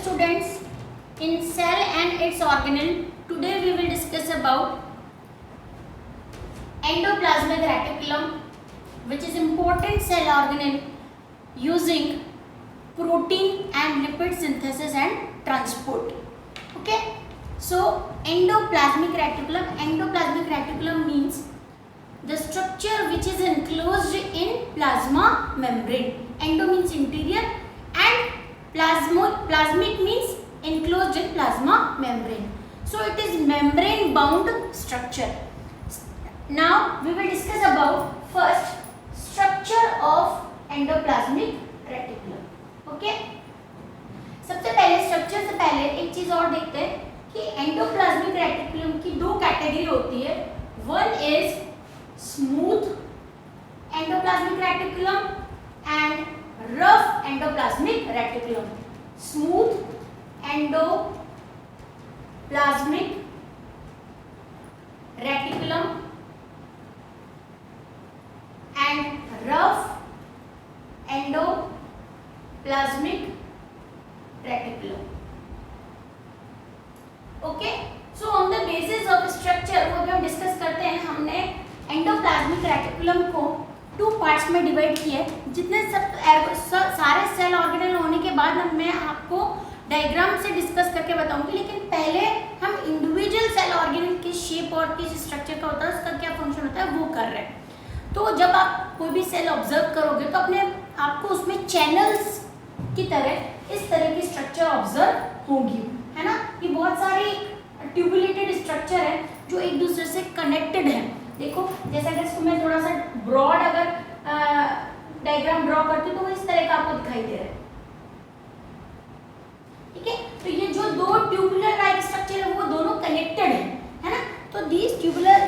students, in cell and its organelle, today we will discuss about endoplasmic reticulum, which is important cell organelle using protein and lipid synthesis and transport. Okay, so endoplasmic reticulum means the structure which is enclosed in plasma membrane. Endo means interior and plasmic means enclosed in plasma membrane. So it is membrane bound structure. Now we will discuss about first structure of endoplasmic reticulum. Okay, सबसे पहले structure से पहले एक चीज और देखते हैं कि एंडोप्लाज्मिक रेटिकुलम की दो कैटेगरी होती है. One is smooth endoplasmic reticulum and rough endoplasmic reticulum. Smooth endoplasmic reticulum and rough endoplasmic reticulum. Okay, so on the basis of structure वो भी हम डिस्कस करते हैं. हमने एंडोप्लाज्मिक रेटिकुलम को टू पार्ट्स में डिवाइड किया है. जितने सारे सेल ऑर्गेनल होने के बाद मैं आपको डायग्राम से डिस्कस करके बताऊंगी, लेकिन पहले हम इंडिविजुअल सेल ऑर्गेनल के शेप और किस स्ट्रक्चर का होता है, उसका क्या फंक्शन होता है, वो कर रहे हैं. तो जब आप कोई भी सेल ऑब्जर्व करोगे तो अपने आपको उसमें चैनल्स की तरह इस तरह की स्ट्रक्चर ऑब्जर्व होगी, है ना. ये बहुत सारे ट्यूबुलेटेड स्ट्रक्चर है जो एक दूसरे से कनेक्टेड है. देखो, जैसे अगर इसको मैं थोड़ा सा ब्रॉड अगर डायग्राम ड्रॉ करती हूँ तो वो इस तरह का आपको दिखाई दे रहा है. ठीक है, तो ये जो दो ट्यूबुलर लाइक स्ट्रक्चर है वो दोनों कनेक्टेड है ना. तो these tubular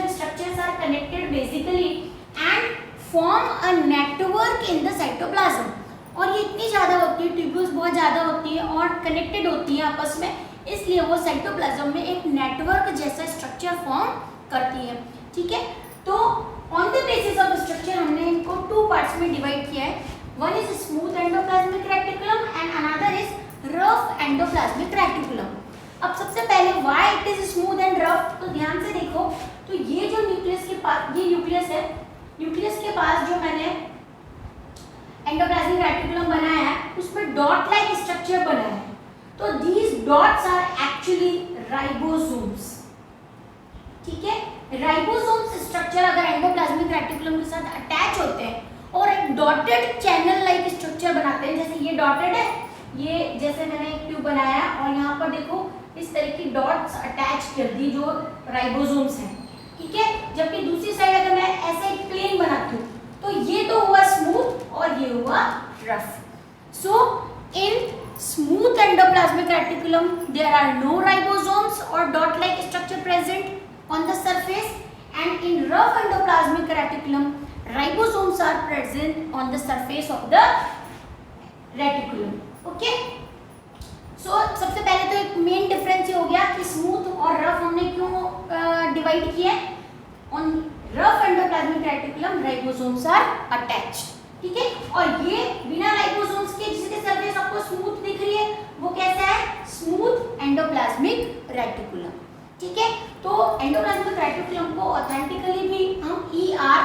structures are connected basically and form a network in the cytoplasm. और ये इतनी ज़्यादा होती है, ट्यूब्यूल्स बहुत ज़्यादा होती है और कनेक्टेड होती है आपस में, इसलिए वो साइटोप्लाज्म में एक नेटवर्क जैसा स्ट्रक्चर फॉर्म करती है. ठीक है, तो on the basis of structure हमने इनको टू पार्ट्स में डिवाइड किया है. One is smooth endoplasmic reticulum and another is rough endoplasmic reticulum. अब सबसे पहले why it is smooth and rough, तो ध्यान से देखो. तो ये जो न्यूक्लियस के पास, ये न्यूक्लियस है, न्यूक्लियस के पास जो मैंने एंडोप्लाज्मिक रेटिकुलम बनाया है उसमें डॉट लाइक स्ट्रक्चर बना है. तो these dots are actually ribosomes. ठीक है, राइबोसोम्स स्ट्रक्चर अगर एंडोप्लाज्मिक रेटिकुलम के साथ अटैच होते हैं और एक डॉटेड चैनल लाइक स्ट्रक्चर बनाते हैं. जैसे ये डॉटेड है, ये जैसे मैंने एक ट्यूब बनाया और यहाँ पर देखो इस तरह की डॉट्स अटैच कर दी जो राइबोसोम्स हैं. ठीक है, जबकि दूसरी साइड अगर मैं ऐसे एक प्लेन बनाती हूँ तो ये तो हुआ स्मूथ और ये हुआ rough. So in smooth endoplasmic reticulum there are no ribosomes और dot like structure present on the surface, and in rough endoplasmic reticulum ribosomes are present on the surface of the reticulum. Okay, so सबसे पहले तो एक main difference ये हो गया कि smooth और रफ हमने क्यों डिवाइड किया है. on rough endoplasmic reticulum ribosomes are attached. ठीक है, और ये बिना राइबोसोम्स के जिसके सरफेस आपको स्मूथ दिख रही है वो कैसा है, स्मूथ एंडोप्लाज्मिक रेटिकुलम. ठीक है, तो एंडोप्लाज्मिक रेटिकुलम को ऑथेंटिकली भी हम ER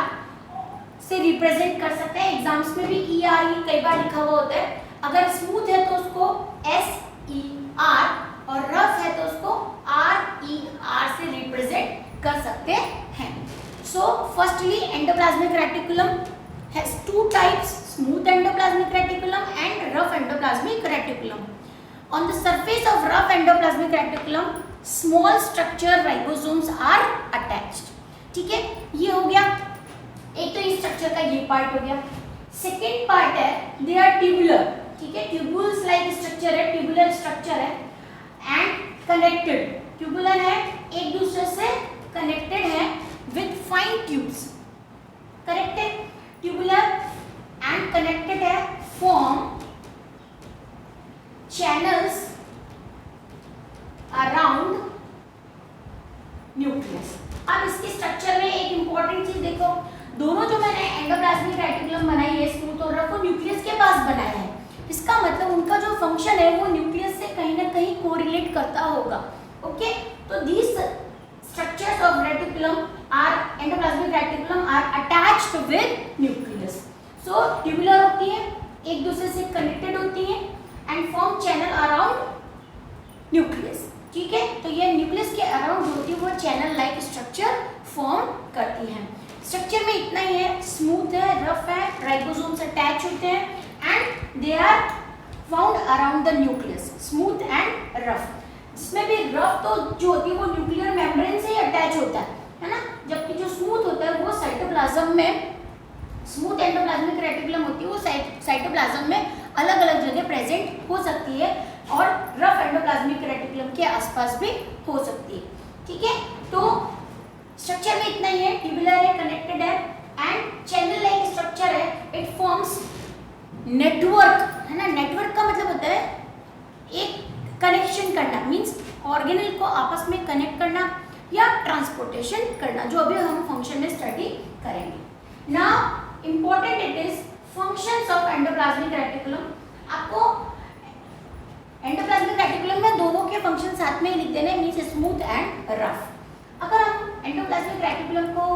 से रिप्रेजेंट कर सकते हैं. एग्जाम्स में भी ER ही कई बार लिखा हुआ होता है. अगर स्मूथ है तो उसको SER और रफ है तो उसको RER से रिप्रेजेंट कर सकते हैं. So firstly endoplasmic reticulum has two types, smooth endoplasmic reticulum and rough endoplasmic reticulum. On the surface of rough endoplasmic reticulum small structure ribosomes are attached. ठीक है, ये हो गया एक तो इस स्ट्रक्चर का ये पार्ट हो गया. सेकेंड पार्ट है दे आर ट्यूबुलर. ठीक है, ट्यूबुल्स लाइक स्ट्रक्चर है, ट्यूबुलर स्ट्रक्चर है एंड कनेक्टेड. ट्यूबुलर है, एक दूसरे से कनेक्टेड है with fine tubes. Connected tubular and connected है, फॉर्म चैनल्स अराउंड न्यूक्लियस. अब इसके स्ट्रक्चर में एक इंपॉर्टेंट चीज देखो, दोनों जो मैंने एंडोप्लाज्मिक रेटिकुलम बनाई है स्मूथ और रफ, न्यूक्लियस के पास बनाया है इसका मतलब उनका जो फंक्शन है वो न्यूक्लियस से कहीं ना कहीं कोरिलेट करता होगा। ओके, तो these structures of reticulum are endoplasmic reticulum are attached with nucleus. So tubular होती है, एक दूसरे से कनेक्टेड होती है and form channel around nucleus. ठीक है, तो ये न्यूक्लियस के अराउंड जो होती है वो चैनल लाइक स्ट्रक्चर फॉर्म करती है। स्ट्रक्चर में इतना ही है, स्मूथ है, रफ है, राइबोसोम्स अटैच होते हैं and they are found around the nucleus, smooth and rough. जिसमें भी रफ तो जो होती है वो न्यूक्लियर मेम्ब्रेन से ही अटैच होता है ना, जबकि जो स्मूथ होता है वो साइटोप्लाज्म में, स्मूथ एंडोप्लाज्मिक रेटिकुलम होती है वो साइटोप्लाज्म में अलग अलग जगह प्रेजेंट हो सकती है और रफ एंडोप्लाज्मिक रेटिकुलम के आसपास भी हो सकती है। ठीक है, तो स्ट्रक्चर में इतना ही है, ट्यूबुलर है, कनेक्टेड है एंड चैनल लाइक स्ट्रक्चर है। इट फॉर्म्स नेटवर्क, है ना। नेटवर्क का मतलब होता है एक कनेक्शन करना, मींस ऑर्गेनल को आपस में कनेक्ट करना या ट्रांसपोर्टेशन करना, जो अभी हम फंक्शन में स्टडी करेंगे। Now important it is functions of endoplasmic reticulum. आपको एंडोप्लाज्मिक रेटिकुलम में दोनों के फंक्शन साथ में लिख देने, मींस स्मूथ एंड रफ। अगर हम एंडोप्लाज्मिक रेटिकुलम को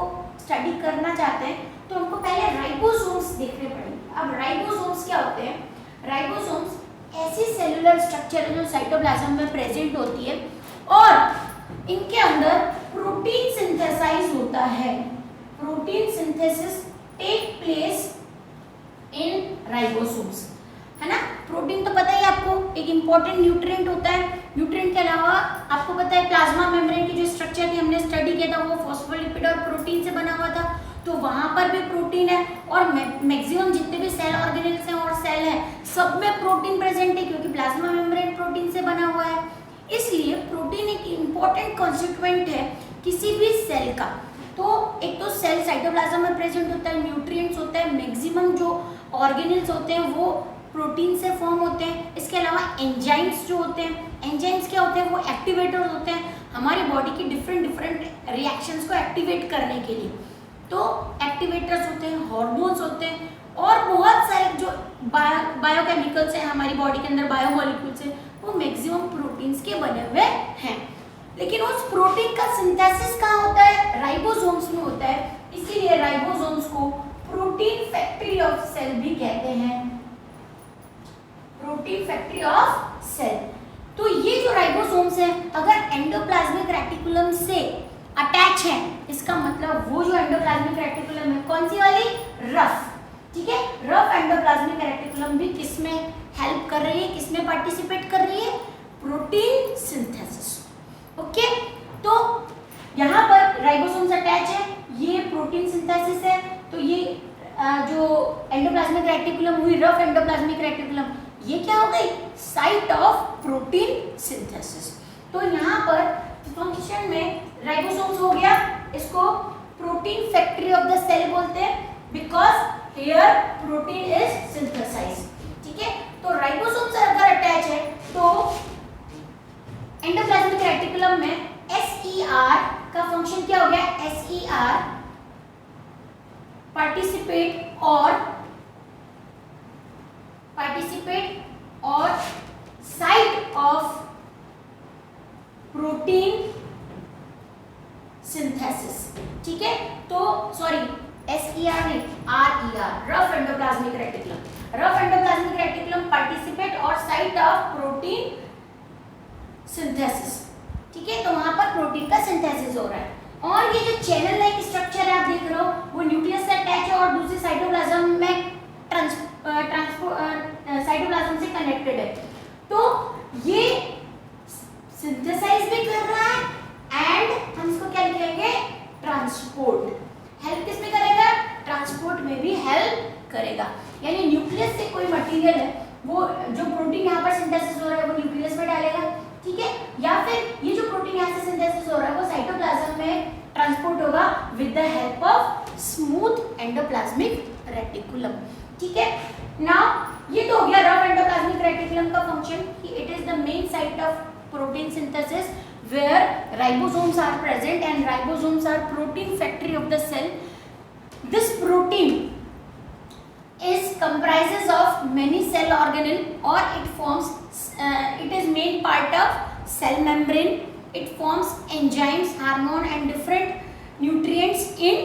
स्टडी करना चाहते हैं तो हमको पहले राइबोसोम्स देखने पड़ेंगे। अब राइबोसोम्स क्या होते हैं? राइबोसोम्स ऐसी सेलुलर स्ट्रक्चर है जो साइटोप्लाज्म में प्रेजेंट होती है और इनके अंदर प्रोटीन सिंथेसाइज होता है। Protein synthesis take place in ribosomes, है ना। प्रोटीन तो पता ही आपको एक इंपॉर्टेंट न्यूट्रिएंट होता है। न्यूट्रिएंट के अलावा आपको पता है प्लाज्मा मेम्ब्रेन की जो स्ट्रक्चर थी हमने स्टडी किया था वो फॉस्फोलिपिड और प्रोटीन से बना हुआ था, तो वहां पर भी प्रोटीन है और मैक्सिमम जितने भी सेल ऑर्गेनेल्स हैं और सेल है सब में प्रोटीन प्रेजेंट है क्योंकि प्लाज्मा मेम्ब्रेन प्रोटीन से बना हुआ है। इसलिए प्रोटीन एक इंपॉर्टेंट कॉन्स्टिट्यूएंट है किसी भी सेल का। तो एक तो सेल साइटोप्लाज्म में प्रेजेंट होता है, न्यूट्रिएंट्स होते हैं, मैक्सिमम जो ऑर्गेनेल्स होते हैं वो प्रोटीन से फॉर्म होते हैं। इसके अलावा एंजाइम्स जो होते हैं, एंजाइम्स क्या होते हैं? वो एक्टिवेटर्स होते हैं हमारी बॉडी की डिफरेंट रिएक्शंस को एक्टिवेट करने के लिए। तो एक्टिवेटर्स होते हैं, हार्मोन्स होते हैं और बहुत सारे जो बायोकेमिकल्स हैं हमारी बॉडी के अंदर, बायोमोलिक्यूल्स हैं, वो मैक्सिमम प्रोटीन्स के बने हुए हैं। लेकिन उस प्रोटीन का सिंथेसिस कहाँ होता है? राइबोसोम्स में होता है। इसीलिए राइबोसोम्स को प्रोटीन फैक्ट्री ऑफ सेल भी कहते हैं। Protein factory of cell. तो ये जो राइबोसोम्स हैं अगर एंडोप्लाज्मिक रेटिकुलम से अटैच है, इसका मतलब वो जो एंडोप्लाज्मिक रेटिकुलम है कौन सी वाली? रफ। ठीक है, रफ एंडोप्लाज्मिक रेटिकुलम भी किसमें हेल्प कर रही है, किसमें पार्टिसिपेट कर रही है? Protein synthesis. ओके, तो यहाँ पर राइबोसोम्स अटैच है, ये प्रोटीन सिंथेसिस है। तो ये जो एंडोप्लाज्मिक रेटिकुलम हुई रफ एंडोप्लाज्मिक रेटिकुलम, ये क्या हो गई? Site of protein synthesis. तो यहाँ पर फंक्शन में राइबोसोम्स हो गया, इसको protein factory of the cell बोलते हैं because here protein is synthesized. ठीक है, तो राइबोसोम्स अगर अटैच है तो एंडोप्लाज्मिक रेटिकुलम में SER का फंक्शन क्या हो गया? SER पार्टिसिपेट और साइट ऑफ प्रोटीन सिंथेसिस। ठीक है, तो सॉरी SER नहीं, RER, rough endoplasmic reticulum. Rough endoplasmic reticulum participate और साइट ऑफ प्रोटीन सिंथेसिस। ठीक है, तो वहां पर प्रोटीन का सिंथेसिस हो रहा है। और ये जो चैनल लाइक स्ट्रक्चर है आप देख रहे हो वो न्यूक्लियस से अटैच है और दूसरी साइटोप्लाज्म में साइटोप्लाज्म से कनेक्टेड है। तो ये सिंथेसाइज भी कर रहा है एंड हम इसको क्या लिखेंगे? ट्रांसपोर्ट। हेल्प किसमें करेगा? ट्रांसपोर्ट में भी हेल्प करेगा। यानी न्यूक्लियस से कोई मटेरियल है वो जो प्रोटीन यहाँ पर सिंथेसिस हो रहा है वो न्यूक्लियस में डालेगा। ठीक है, या फिर ये जो प्रोटीन यहाँ से सिंथेसिस हो रहा है वो साइटोप्लाज्म में ट्रांसपोर्ट होगा with the help of smooth endoplasmic reticulum. ठीक है, नाउ ये तो हो गया रफ एंडोप्लाज्मिक रेटिकुलम का फंक्शन कि it is the main site of protein synthesis where ribosomes are present and ribosomes are protein factory of the cell. This protein is comprises of many cell organelle, or it forms it is main part of cell membrane. It forms enzymes, hormone and different nutrients in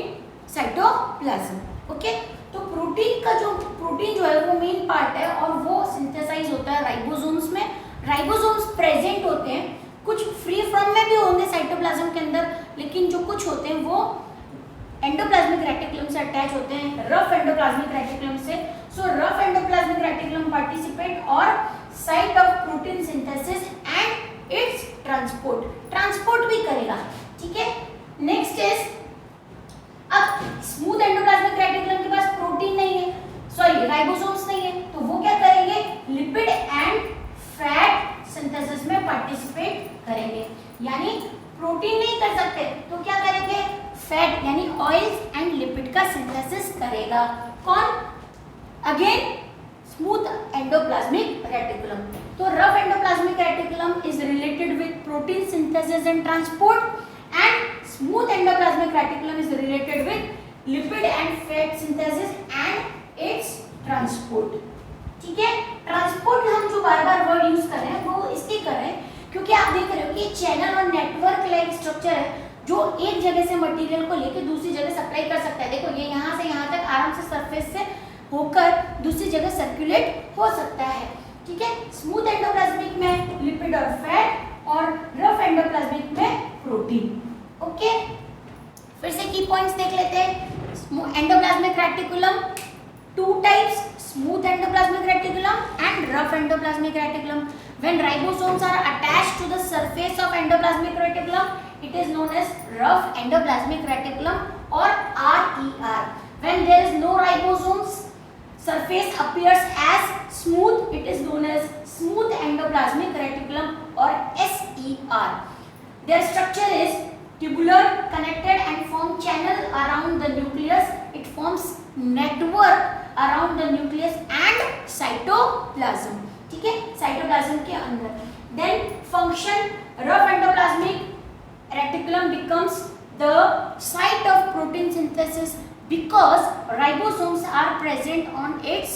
cytoplasm. Okay, तो protein जो है वो main part है और वो synthesise होता है ribosomes में. राइबोसोम्स प्रेजेंट होते हैं, कुछ फ्री फ्रॉम में भी होंगे साइटोप्लाज्म के अंदर, लेकिन जो कुछ होते हैं वो एंडोप्लाज्मिक रेटिकुलम से अटैच होते हैं, रफ एंडोप्लाज्मिक रेटिकुलम से. So rough endoplasmic reticulum participate और site of protein synthesis and its transport भी करेगा. ठीक है, नेक्स्ट इज, अब स्मूथ एंडोप्लाज्मिक रेटिकुलम के पास प्रोटीन नहीं है, सॉरी राइबोसोम्स नहीं है, तो वो क्या करेंगे, लिपिड एंड फैट सिंथेसिस में पार्टिसिपेट करेंगे. यानी प्रोटीन नहीं कर सकते तो क्या करेंगे, फैट यानी ऑयल्स एंड लिपिड का सिंथेसिस करेगा. कौन, अगेन स्मूथ एंडोप्लाज्मिक रेटिकुलम. तो rough endoplasmic reticulum is related with protein synthesis and transport, and smooth endoplasmic reticulum is related with lipid and fat synthesis and its transport. ठीक है, transport हम जो बार बार word use कर रहे हैं वो इसलिए कर रहे हैं क्योंकि आप देख रहे हो कि चैनल और नेटवर्क लाइक स्ट्रक्चर है जो एक जगह से मटेरियल को लेकर दूसरी जगह सप्लाई कर सकता है. देखो ये यहाँ से यहाँ तक आराम से सरफेस से होकर दूसरी जगह सर्कुलेट हो सकता है. ठीक है, स्मूथ एंडोप्लाज्मिक में लिपिड और फैट और रफ एंडोप्लाज्मिक में प्रोटीन. ओके, फिर से की पॉइंट्स देख लेते हैं. Endoplasmic reticulum, two types, smooth endoplasmic reticulum and rough endoplasmic reticulum. When ribosomes are attached to the surface of endoplasmic reticulum, it is known as rough endoplasmic reticulum or RER. When there is no ribosomes, surface appears as smooth, it is known as smooth endoplasmic reticulum or SER. Their structure is tubular, connected and form channel around the nucleus. It forms network around the nucleus and cytoplasm. ठीक है, cytoplasm के अंदर. Then function, rough endoplasmic reticulum becomes the site of protein synthesis because ribosomes are present on its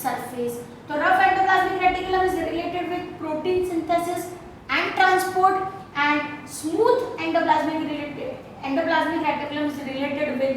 surface. So rough endoplasmic reticulum is related with protein synthesis and transport, and smooth endoplasmic reticulum is related with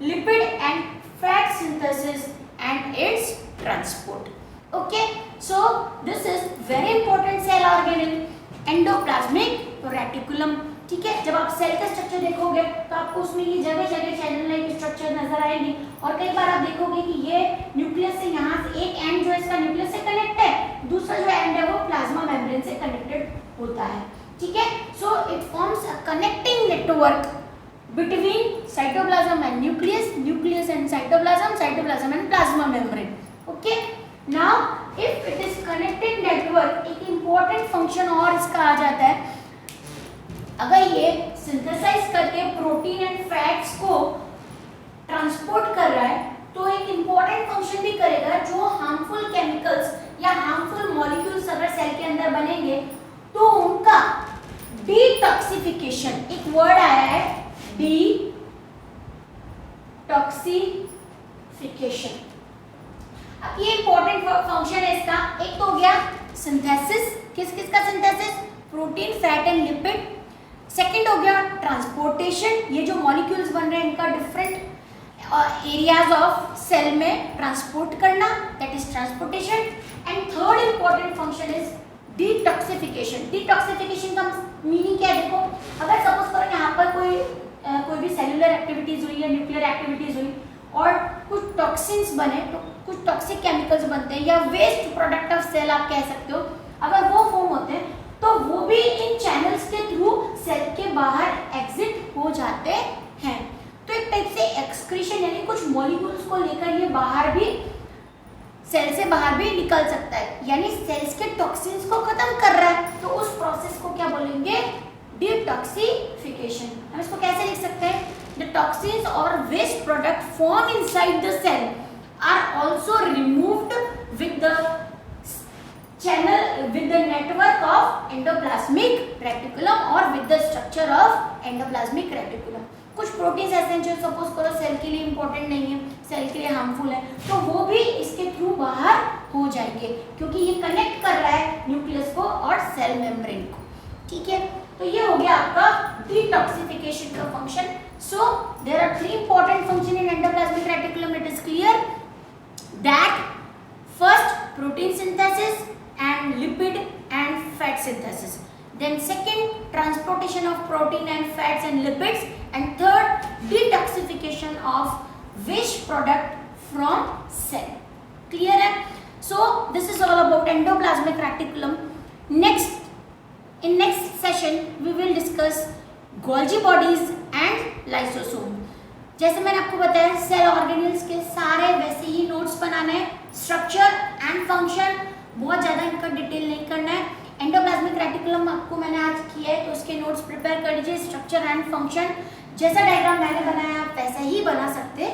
lipid and fat synthesis and its transport. Okay, so this is very important cell organelle, endoplasmic reticulum. ठीक है, जब आप cell का structure देखोगे तो आपको उसमें ये जगह जगह चैनल लाइक स्ट्रक्चर नजर आएगी और कई बार आप देखोगे कि ये न्यूक्लियस से यहाँ से एक एंड जो है इसका न्यूक्लियस से कनेक्ट है, दूसरा जो एंड है वो प्लाज्मा मेम्ब्रेन से कनेक्टेड होता है. ठीक है, so it forms a connecting network between cytoplasm and nucleus, nucleus and cytoplasm, cytoplasm and plasma membrane. Okay, now if it is connected network, एक important function और इसका आ जाता है. अगर ये synthesize करके प्रोटीन एंड फैट्स को ट्रांसपोर्ट कर रहा है तो एक important function भी करेगा. जो harmful chemicals या harmful molecules अगर सेल के अंदर बनेंगे तो उनका detoxification, एक वर्ड आया है detoxification. अब ये इंपॉर्टेंट फंक्शन है इसका. एक तो हो गया सिंथेसिस, किस किस का synthesis, protein fat and lipid. Second हो गया ट्रांसपोर्टेशन, ये जो मॉलिक्यूल्स बन रहे हैं इनका डिफरेंट एरियाज ऑफ सेल में ट्रांसपोर्ट करना, that is transportation. And third important function is detoxification. Detoxification का मीनिंग क्या है, देखो अगर सपोज करो यहाँ पर कोई भी सेलुलर एक्टिविटीज हुई या न्यूक्लियर एक्टिविटीज हुई और कुछ टॉक्सिन्स बने, तो कुछ टॉक्सिक केमिकल्स बनते हैं या वेस्ट प्रोडक्ट ऑफ सेल आप कह सकते हो, अगर वो फॉर्म होते हैं तो वो भी इन चैनल्स के थ्रू सेल के बाहर एग्जिट हो जाते हैं. तो एक टाइप से एक्सक्रीशन यानी कुछ मॉलिक्यूल्स को लेकर ये बाहर भी, सेल से बाहर भी निकल सकता है, यानी सेल्स के टॉक्सिन्स को खत्म कर रहा है. तो उस प्रोसेस को क्या बोलेंगे, डिटॉक्सिफिकेशन. हम इसको कैसे लिख सकते हैं, द टॉक्सिन्स और waste product form inside the cell are also removed with the channel, with the network of endoplasmic reticulum or with the structure of endoplasmic reticulum. कुछ प्रोटीन्स ऐसे हैं जो सपोज करो सेल के लिए इंपॉर्टेंट नहीं है, सेल के लिए हार्मफुल है, तो वो भी इसके थ्रू बाहर हो जाएंगे, क्योंकि ये कनेक्ट कर रहा है न्यूक्लियस को और सेल मेम्ब्रेन को। ठीक है, तो ये हो गया आपका डिटॉक्सिफिकेशन का function. So there are 3 important function in endoplasmic reticulum, it is clear that first protein synthesis and lipid and fat synthesis, then second transportation of protein and fats and lipids, and third detoxification of waste product from cell. Clear hai? So this is all about endoplasmic reticulum. In next session we will discuss Golgi bodies and lysosome. जैसे मैंने आपको बताया cell organelles के सारे वैसे ही notes बनाने हैं, structure and function बहुत ज़्यादा इनका डिटेल नहीं करना है। एंडोप्लाज्मिक रेटिकुलम आपको मैंने आज किया है तो उसके नोट्स प्रिपेयर कर लीजिए। स्ट्रक्चर एंड फंक्शन जैसा डायग्राम मैंने बनाया आप वैसा ही बना सकते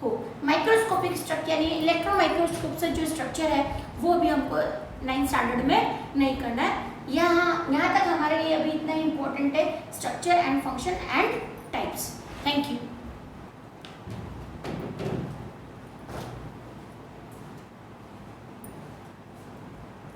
हो। माइक्रोस्कोपिक स्ट्रक्चर यानी इलेक्ट्रॉन माइक्रोस्कोप से जो स्ट्रक्चर है वो भी हमको 9th स्टैंडर्ड में नहीं करना है। यहाँ तक हमारे लिए अभी इतना ही इम्पोर्टेंट है structure and function and types. Thank you.